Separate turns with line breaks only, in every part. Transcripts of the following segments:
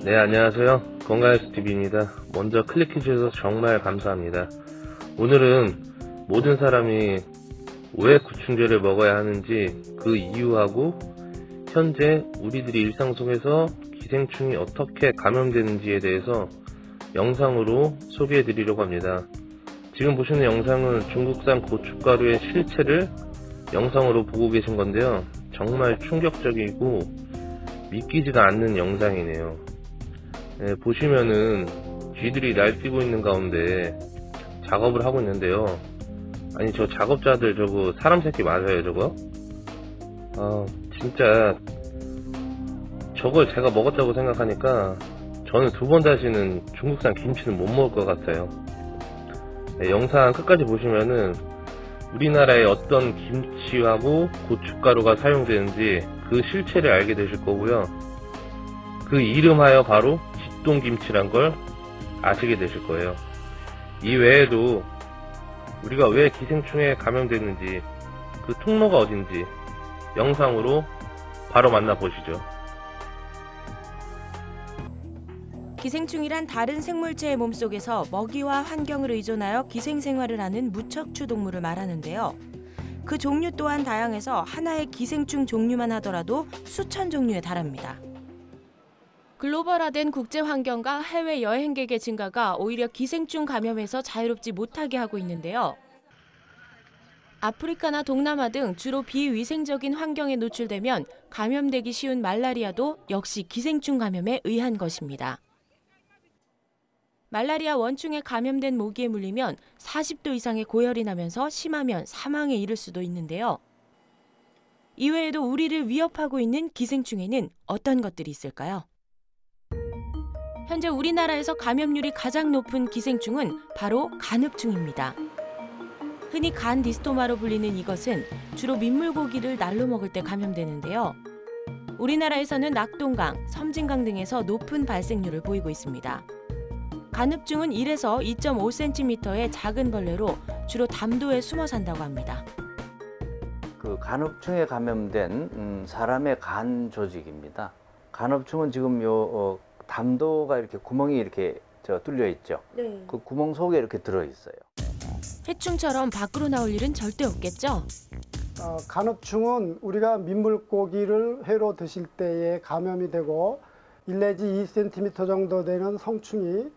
네, 안녕하세요. 건강헬스TV입니다. 먼저 클릭해주셔서 정말 감사합니다. 오늘은 모든 사람이 왜 구충제를 먹어야 하는지 그 이유하고 현재 우리들이 일상 속에서 기생충이 어떻게 감염되는지에 대해서 영상으로 소개해 드리려고 합니다. 지금 보시는 영상은 중국산 고춧가루의 실체를 영상으로 보고 계신 건데요. 정말 충격적이고 믿기지가 않는 영상이네요. 네, 보시면은 쥐들이 날뛰고 있는 가운데 작업을 하고 있는데요. 아니, 저 작업자들 저거 사람 새끼 맞아요, 저거? 진짜 저걸 제가 먹었다고 생각하니까 저는 두 번 다시는 중국산 김치는 못 먹을 것 같아요. 네, 영상 끝까지 보시면은 우리나라의 어떤 김치하고 고춧가루가 사용되는지 그 실체를 알게 되실 거고요. 그 이름하여 바로 쥐똥김치란 걸 아시게 되실 거예요. 이 외에도 우리가 왜 기생충에 감염되는지 그 통로가 어딘지 영상으로 바로 만나보시죠.
기생충이란 다른 생물체의 몸속에서 먹이와 환경을 의존하여 기생생활을 하는 무척추 동물을 말하는데요. 그 종류 또한 다양해서 하나의 기생충 종류만 하더라도 수천 종류에 달합니다. 글로벌화된 국제 환경과 해외 여행객의 증가가 오히려 기생충 감염에서 자유롭지 못하게 하고 있는데요. 아프리카나 동남아 등 주로 비위생적인 환경에 노출되면 감염되기 쉬운 말라리아도 역시 기생충 감염에 의한 것입니다. 말라리아 원충에 감염된 모기에 물리면 40도 이상의 고열이 나면서 심하면 사망에 이를 수도 있는데요. 이외에도 우리를 위협하고 있는 기생충에는 어떤 것들이 있을까요? 현재 우리나라에서 감염률이 가장 높은 기생충은 바로 간흡충입니다. 흔히 간디스토마로 불리는 이것은 주로 민물고기를 날로 먹을 때 감염되는데요. 우리나라에서는 낙동강, 섬진강 등에서 높은 발생률을 보이고 있습니다. 간흡충은 1에서 2.5cm의 작은 벌레로 주로 담도에 숨어 산다고 합니다.
그 간흡충에 감염된 사람의 간 조직입니다. 간흡충은 지금 담도가 이렇게 구멍이 이렇게 뚫려 있죠.
네.
그 구멍 속에 이렇게 들어 있어요.
해충처럼 밖으로 나올 일은 절대 없겠죠?
간흡충은 우리가 민물고기를 회로 드실 때에 감염이 되고 1 내지 2cm 정도 되는 성충이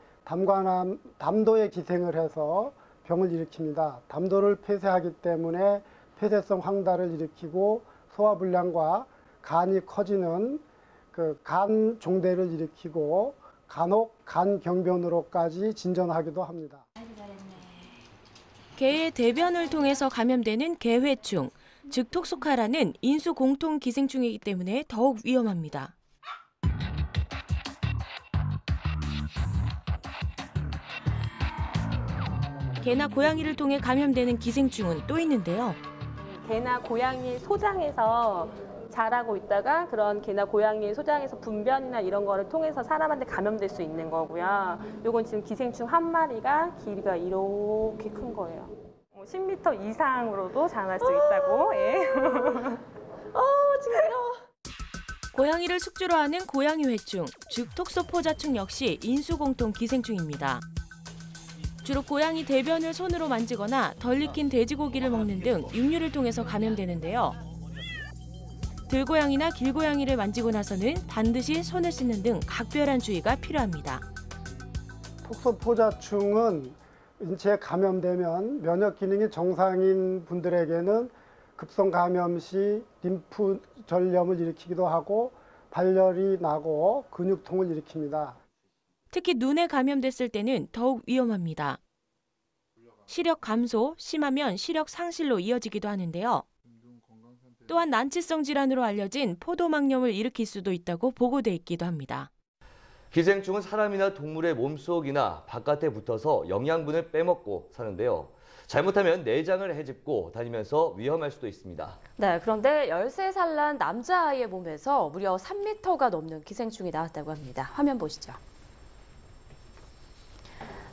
담도에 기생을 해서 병을 일으킵니다. 담도를 폐쇄하기 때문에 폐쇄성 황달을 일으키고 소화불량과 간이 커지는 그 간 종대를 일으키고 간혹 간경변으로까지 진전하기도 합니다.
개의 대변을 통해서 감염되는 개회충, 즉 톡소카라는 인수 공통 기생충이기 때문에 더욱 위험합니다. 개나 고양이를 통해 감염되는 기생충은 또 있는데요.
개나 고양이 소장에서 자라고 있다가 그런 개나 고양이 소장에서 분변이나 이런 거를 통해서 사람한테 감염될 수 있는 거고요. 요건 지금 기생충 한 마리가 길이가 이렇게 큰 거예요. 10m 이상으로도 자랄 수 있다고. 예. 징그러워.
고양이를 숙주로 하는 고양이 회충, 즉 톡소포자충 역시 인수공통 기생충입니다. 주로 고양이 대변을 손으로 만지거나 덜 익힌 돼지고기를 먹는 등 육류를 통해서 감염되는데요. 들고양이나 길고양이를 만지고 나서는 반드시 손을 씻는 등 각별한 주의가 필요합니다.
톡소포자충은 인체에 감염되면 면역 기능이 정상인 분들에게는 급성 감염 시 림프 전염을 일으키기도 하고 발열이 나고 근육통을 일으킵니다.
특히 눈에 감염됐을 때는 더욱 위험합니다. 시력 감소, 심하면 시력 상실로 이어지기도 하는데요. 또한 난치성 질환으로 알려진 포도막염을 일으킬 수도 있다고 보고돼 있기도 합니다.
기생충은 사람이나 동물의 몸속이나 바깥에 붙어서 영양분을 빼먹고 사는데요. 잘못하면 내장을 헤집고 다니면서 위험할 수도 있습니다.
네, 그런데 13살 난 남자아이의 몸에서 무려 3m가 넘는 기생충이 나왔다고 합니다. 화면 보시죠.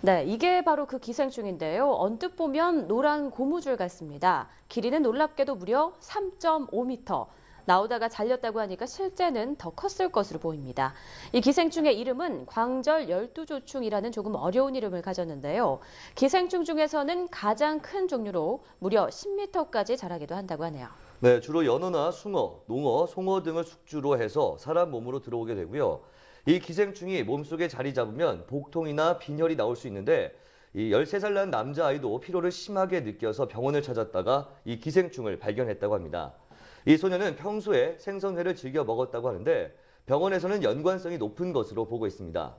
네, 이게 바로 그 기생충인데요. 언뜻 보면 노란 고무줄 같습니다. 길이는 놀랍게도 무려 3.5m. 나오다가 잘렸다고 하니까 실제는 더 컸을 것으로 보입니다. 이 기생충의 이름은 광절 열두조충이라는 조금 어려운 이름을 가졌는데요. 기생충 중에서는 가장 큰 종류로 무려 10m까지 자라기도 한다고 하네요.
네, 주로 연어나 숭어, 농어, 송어 등을 숙주로 해서 사람 몸으로 들어오게 되고요. 이 기생충이 몸속에 자리 잡으면 복통이나 빈혈이 나올 수 있는데 이 13살 난 남자아이도 피로를 심하게 느껴서 병원을 찾았다가 이 기생충을 발견했다고 합니다. 이 소녀는 평소에 생선회를 즐겨 먹었다고 하는데 병원에서는 연관성이 높은 것으로 보고 있습니다.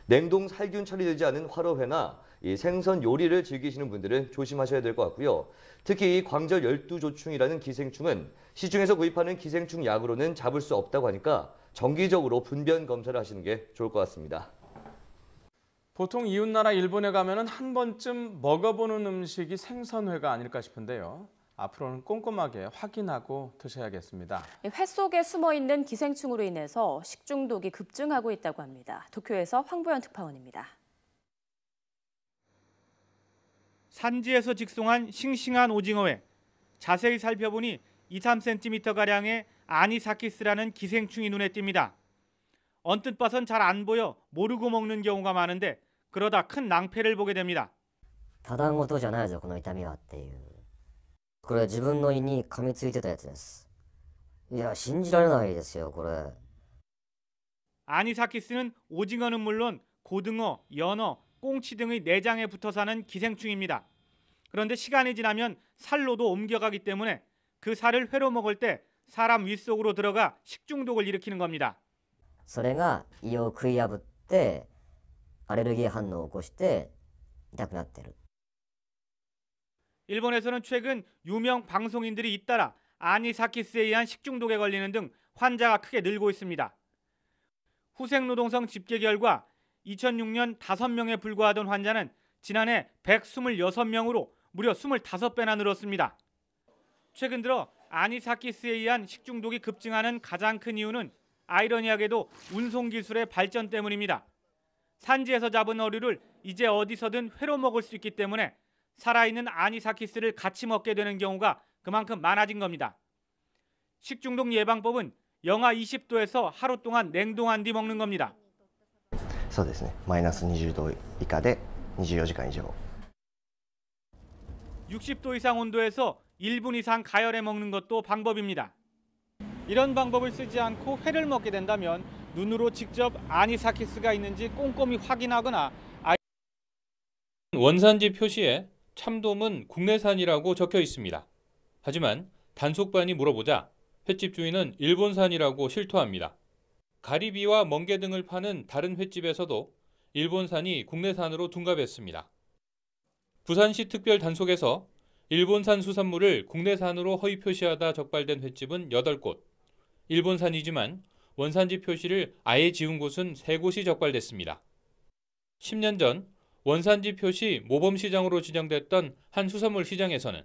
냉동 살균 처리되지 않은 화로회나 이 생선 요리를 즐기시는 분들은 조심하셔야 될 것 같고요. 특히 이 광절 열두조충이라는 기생충은 시중에서 구입하는 기생충 약으로는 잡을 수 없다고 하니까 정기적으로 분변 검사를 하시는 게 좋을 것 같습니다.
보통 이웃나라 일본에 가면은 한 번쯤 먹어보는 음식이 생선회가 아닐까 싶은데요. 앞으로는 꼼꼼하게 확인하고 드셔야겠습니다.
회 속에 숨어있는 기생충으로 인해서 식중독이 급증하고 있다고 합니다. 도쿄에서 황보연 특파원입니다.
산지에서 직송한 싱싱한 오징어회. 자세히 살펴보니 2-3cm가량의 아니사키스라는 기생충이 눈에 띕니다. 언뜻 봐선 잘 안 보여 모르고 먹는 경우가 많은데 그러다 큰 낭패를 보게 됩니다.
ただごとじゃないぞこの痛みはっていう。これ自分の胃に噛みついてたやつです。いや信じられないですよこれ。
아니사키스는 오징어는 물론 고등어, 연어, 꽁치 등의 내장에 붙어 사는 기생충입니다. 그런데 시간이 지나면 살로도 옮겨가기 때문에 그 살을 회로 먹을 때 사람 위 속으로 들어가 식중독을 일으키는 겁니다.
それが胃を食い破ってアレルギー反応を起こして痛くなってる。
일본에서는 최근 유명 방송인들이 잇따라 아니사키스에 의한 식중독에 걸리는 등 환자가 크게 늘고 있습니다. 후생노동성 집계 결과 2006년 5명에 불과하던 환자는 지난해 126명으로 무려 25배나 늘었습니다. 최근 들어 아니사키스에 의한 식중독이 급증하는 가장 큰 이유는 아이러니하게도 운송기술의 발전 때문입니다. 산지에서 잡은 어류를 이제 어디서든 회로 먹을 수 있기 때문에 살아있는 아니사키스를 같이 먹게 되는 경우가 그만큼 많아진 겁니다. 식중독 예방법은 영하 20도에서 하루 동안 냉동한 뒤 먹는 겁니다.
そうですね。マイナス20度以下で24時間以上。
60도 이상 온도에서 1분 이상 가열해 먹는 것도 방법입니다. 이런 방법을 쓰지 않고 회를 먹게 된다면 눈으로 직접 아니사키스가 있는지 꼼꼼히 확인하거나
원산지 표시에 참돔은 국내산이라고 적혀 있습니다. 하지만 단속반이 물어보자 횟집 주인은 일본산이라고 실토합니다. 가리비와 멍게 등을 파는 다른 횟집에서도 일본산이 국내산으로 둔갑했습니다. 부산시 특별 단속에서 일본산 수산물을 국내산으로 허위 표시하다 적발된 횟집은 8곳, 일본산이지만 원산지 표시를 아예 지운 곳은 3곳이 적발됐습니다. 10년 전 원산지 표시 모범시장으로 지정됐던 한 수산물 시장에서는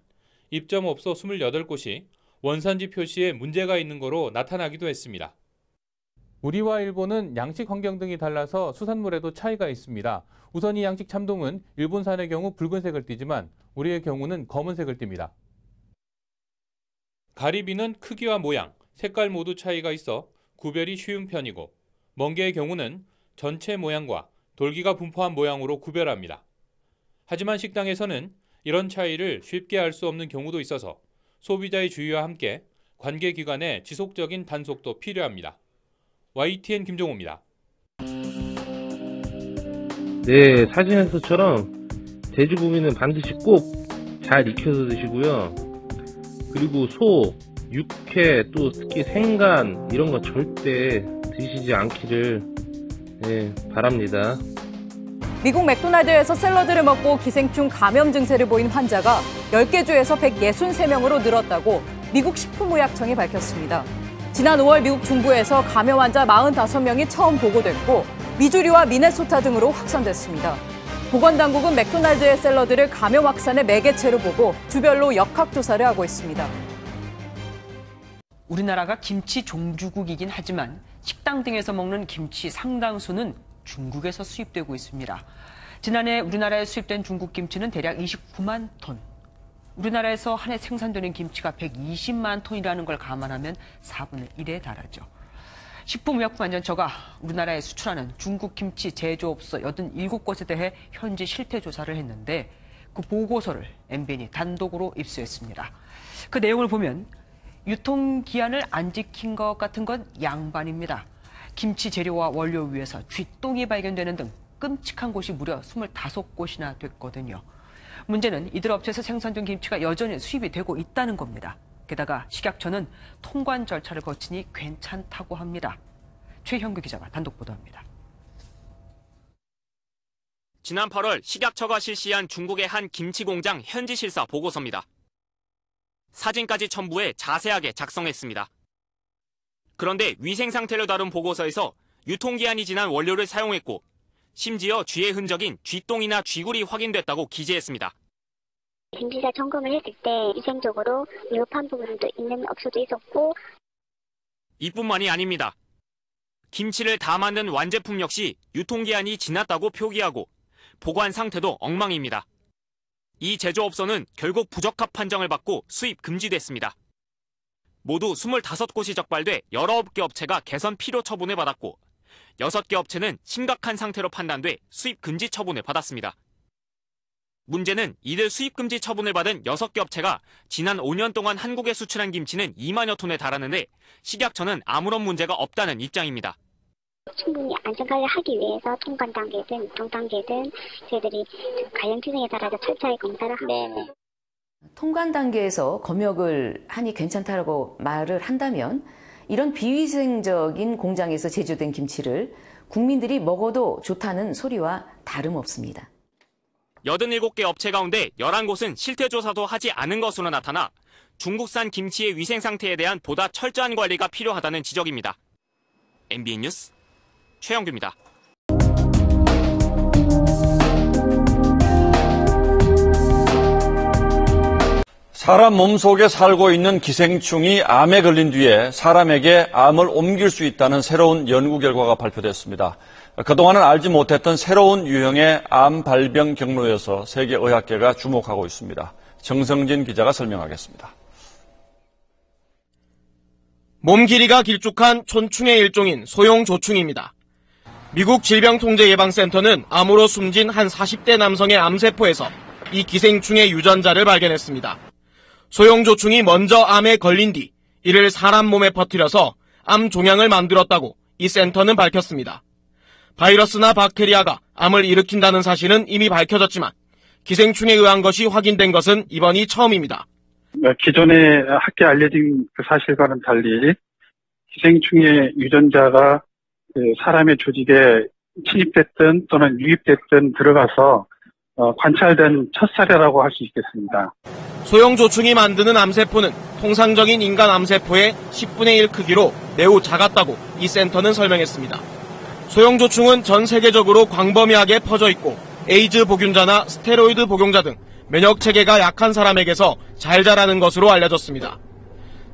입점업소 28곳이 원산지 표시에 문제가 있는 거로 나타나기도 했습니다. 우리와 일본은 양식 환경 등이 달라서 수산물에도 차이가 있습니다. 우선 이 양식 참돔은 일본산의 경우 붉은색을 띠지만 우리의 경우는 검은색을 띱니다. 가리비는 크기와 모양, 색깔 모두 차이가 있어 구별이 쉬운 편이고 멍게의 경우는 전체 모양과 돌기가 분포한 모양으로 구별합니다. 하지만 식당에서는 이런 차이를 쉽게 알 수 없는 경우도 있어서 소비자의 주의와 함께 관계기관의 지속적인 단속도 필요합니다. YTN 김종호입니다.
네, 사진에서처럼 돼지고기는 반드시 꼭 잘 익혀서 드시고요. 그리고 소, 육회, 또 특히 생간 이런 거 절대 드시지 않기를 바랍니다.
미국 맥도날드에서 샐러드를 먹고 기생충 감염 증세를 보인 환자가 10개 주에서 163명으로 늘었다고 미국 식품의약청이 밝혔습니다. 지난 5월 미국 중부에서 감염 환자 45명이 처음 보고됐고 미주리와 미네소타 등으로 확산됐습니다. 보건당국은 맥도날드의 샐러드를 감염 확산의 매개체로 보고 주별로 역학조사를 하고 있습니다.
우리나라가 김치 종주국이긴 하지만 식당 등에서 먹는 김치 상당수는 중국에서 수입되고 있습니다. 지난해 우리나라에 수입된 중국 김치는 대략 29만 톤. 우리나라에서 한 해 생산되는 김치가 120만 톤이라는 걸 감안하면 4분의 1에 달하죠. 식품의약품안전처가 우리나라에 수출하는 중국 김치 제조업소 87곳에 대해 현지 실태 조사를 했는데 그 보고서를 MBN이 단독으로 입수했습니다. 그 내용을 보면 유통기한을 안 지킨 것 같은 건 양반입니다. 김치 재료와 원료 위에서 쥐똥이 발견되는 등 끔찍한 곳이 무려 25곳이나 됐거든요. 문제는 이들 업체에서 생산된 김치가 여전히 수입이 되고 있다는 겁니다. 게다가 식약처는 통관 절차를 거치니 괜찮다고 합니다. 최형규 기자가 단독 보도합니다.
지난 8월 식약처가 실시한 중국의 한 김치 공장 현지 실사 보고서입니다. 사진까지 첨부해 자세하게 작성했습니다. 그런데 위생 상태를 다룬 보고서에서 유통기한이 지난 원료를 사용했고 심지어 쥐의 흔적인 쥐똥이나 쥐굴이 확인됐다고 기재했습니다.
김치사 점검을 했을 때 위생적으로 위협한 부분도 있는 업소도 있었고
이뿐만이 아닙니다. 김치를 다 만든 완제품 역시 유통기한이 지났다고 표기하고 보관 상태도 엉망입니다. 이 제조업소는 결국 부적합 판정을 받고 수입 금지됐습니다. 모두 25곳이 적발돼 19개 업체가 개선 필요 처분을 받았고 6개 업체는 심각한 상태로 판단돼 수입 금지 처분을 받았습니다. 문제는 이들 수입 금지 처분을 받은 6개 업체가 지난 5년 동안 한국에 수출한 김치는 2만여 톤에 달하는데 식약처는 아무런 문제가 없다는 입장입니다.
충분히 안전관리를 하기 위해서 통관 단계든 유통 단계든 저희들이 관련 규정에 따라서 철저히 검사를 하고
통관 단계에서 검역을 하니 괜찮다고 말을 한다면 이런 비위생적인 공장에서 제조된 김치를 국민들이 먹어도 좋다는 소리와 다름없습니다.
87개 업체 가운데 11곳은 실태조사도 하지 않은 것으로 나타나 중국산 김치의 위생 상태에 대한 보다 철저한 관리가 필요하다는 지적입니다. MBN 뉴스 최영규입니다.
사람 몸속에 살고 있는 기생충이 암에 걸린 뒤에 사람에게 암을 옮길 수 있다는 새로운 연구 결과가 발표됐습니다. 그동안은 알지 못했던 새로운 유형의 암 발병 경로여서 세계의학계가 주목하고 있습니다. 정성진 기자가 설명하겠습니다.
몸 길이가 길쭉한 촌충의 일종인 소형조충입니다. 미국 질병통제예방센터는 암으로 숨진 한 40대 남성의 암세포에서 이 기생충의 유전자를 발견했습니다. 소형조충이 먼저 암에 걸린 뒤 이를 사람 몸에 퍼뜨려서 암 종양을 만들었다고 이 센터는 밝혔습니다. 바이러스나 박테리아가 암을 일으킨다는 사실은 이미 밝혀졌지만 기생충에 의한 것이 확인된 것은 이번이 처음입니다.
기존에 학계에 알려진 그 사실과는 달리 기생충의 유전자가 사람의 조직에 침입됐든 또는 유입됐든 들어가서 관찰된 첫 사례라고 할 수 있겠습니다.
소형조충이 만드는 암세포는 통상적인 인간 암세포의 10분의 1 크기로 매우 작았다고 이 센터는 설명했습니다. 소형조충은 전 세계적으로 광범위하게 퍼져 있고 에이즈 복균자나 스테로이드 복용자 등 면역체계가 약한 사람에게서 잘 자라는 것으로 알려졌습니다.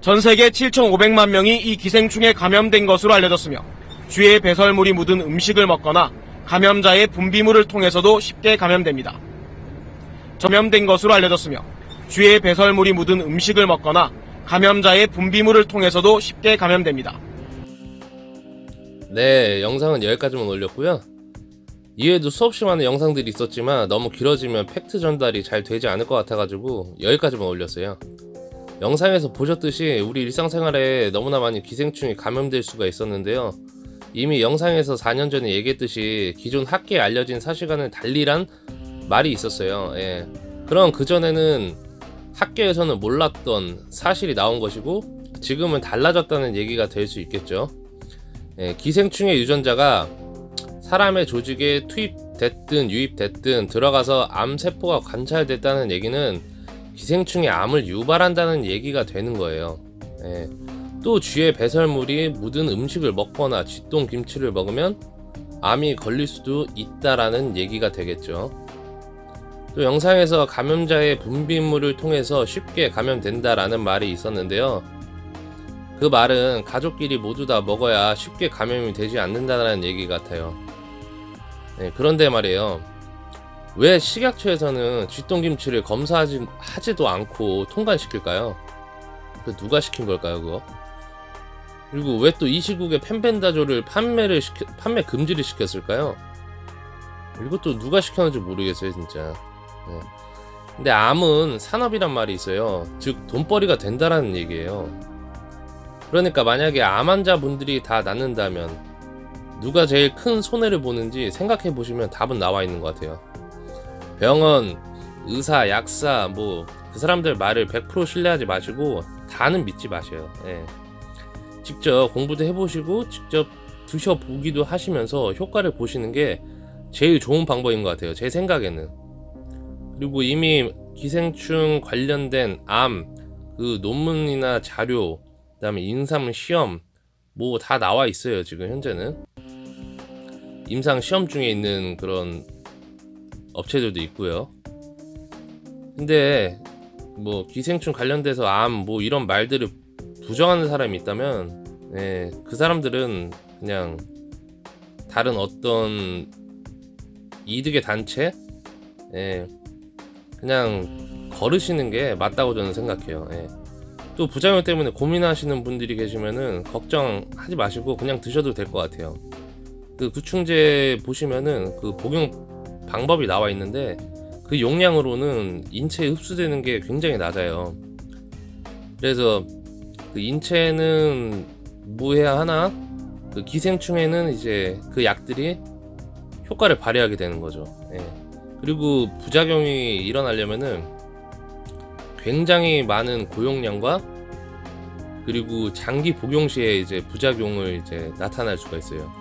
전 세계 7,500만 명이 이 기생충에 감염된 것으로 알려졌으며 쥐의 배설물이 묻은 음식을 먹거나 감염자의 분비물을 통해서도 쉽게 감염됩니다. 감염된 것으로 알려졌으며 쥐의 배설물이 묻은 음식을 먹거나 감염자의 분비물을 통해서도 쉽게 감염됩니다.
네, 영상은 여기까지만 올렸고요. 이외에도 수없이 많은 영상들이 있었지만 너무 길어지면 팩트 전달이 잘 되지 않을 것 같아가지고 여기까지만 올렸어요. 영상에서 보셨듯이 우리 일상생활에 너무나 많이 기생충이 감염될 수가 있었는데요. 이미 영상에서 4년 전에 얘기했듯이 기존 학계에 알려진 사실과는 달리란 말이 있었어요. 예. 그럼 그전에는 학계에서는 몰랐던 사실이 나온 것이고 지금은 달라졌다는 얘기가 될 수 있겠죠. 예, 기생충의 유전자가 사람의 조직에 투입됐든 유입됐든 들어가서 암세포가 관찰됐다는 얘기는 기생충이 암을 유발한다는 얘기가 되는 거예요. 예. 또 쥐의 배설물이 묻은 음식을 먹거나 쥐똥 김치를 먹으면 암이 걸릴 수도 있다라는 얘기가 되겠죠. 또 영상에서 감염자의 분비물을 통해서 쉽게 감염된다라는 말이 있었는데요. 그 말은 가족끼리 모두 다 먹어야 쉽게 감염이 되지 않는다는 얘기 같아요. 네, 그런데 말이에요. 왜 식약처에서는 쥐똥김치를 검사하지도 않고 통관시킬까요? 그 누가 시킨 걸까요, 그거? 그리고 왜 또 이 시국에 펜펜다조를 판매 금지를 시켰을까요? 이것도 누가 시켰는지 모르겠어요, 진짜. 네. 근데 암은 산업이란 말이 있어요. 즉 돈벌이가 된다라는 얘기예요. 그러니까 만약에 암 환자분들이 다 낫는다면 누가 제일 큰 손해를 보는지 생각해 보시면 답은 나와 있는 것 같아요. 병원, 의사, 약사 뭐 그 사람들 말을 100% 신뢰하지 마시고 다는 믿지 마세요. 예. 직접 공부도 해보시고 직접 드셔보기도 하시면서 효과를 보시는 게 제일 좋은 방법인 것 같아요, 제 생각에는. 그리고 이미 기생충 관련된 암 그 논문이나 자료, 그 다음에 임상 시험 뭐 다 나와 있어요. 지금 현재는 임상 시험 중에 있는 그런 업체들도 있고요. 근데 뭐 기생충 관련돼서 암 뭐 이런 말들을 부정하는 사람이 있다면, 예, 그 사람들은 그냥 다른 어떤 이득의 단체, 예, 그냥 거르시는 게 맞다고 저는 생각해요. 예. 또 부작용 때문에 고민하시는 분들이 계시면은 걱정하지 마시고 그냥 드셔도 될 것 같아요. 그 구충제 보시면은 그 복용 방법이 나와 있는데 그 용량으로는 인체에 흡수되는 게 굉장히 낮아요. 그래서 그 인체는 무해야 하나 그 기생충에는 이제 그 약들이 효과를 발휘하게 되는 거죠. 예. 그리고 부작용이 일어나려면은 굉장히 많은 고용량과 그리고 장기 복용 시에 이제 부작용을 이제 나타날 수가 있어요.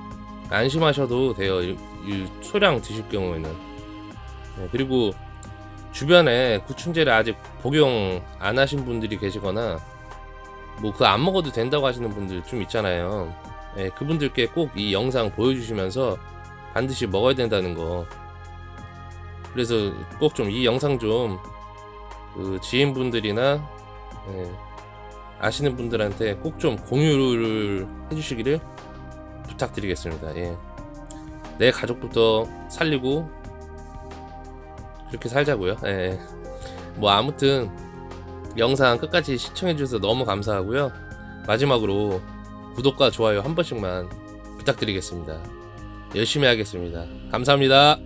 안심하셔도 돼요. 이 소량 드실 경우에는. 네, 그리고 주변에 구충제를 아직 복용 안 하신 분들이 계시거나 뭐 그 안 먹어도 된다고 하시는 분들 좀 있잖아요. 네, 그분들께 꼭 이 영상 보여주시면서 반드시 먹어야 된다는 거. 그래서 꼭 좀 이 영상 좀 그 지인분들이나 아시는 분들한테 꼭 좀 공유를 해주시기를 부탁드리겠습니다. 예. 내 가족부터 살리고 그렇게 살자고요. 예. 뭐 아무튼 영상 끝까지 시청해주셔서 너무 감사하고요. 마지막으로 구독과 좋아요 한 번씩만 부탁드리겠습니다. 열심히 하겠습니다. 감사합니다.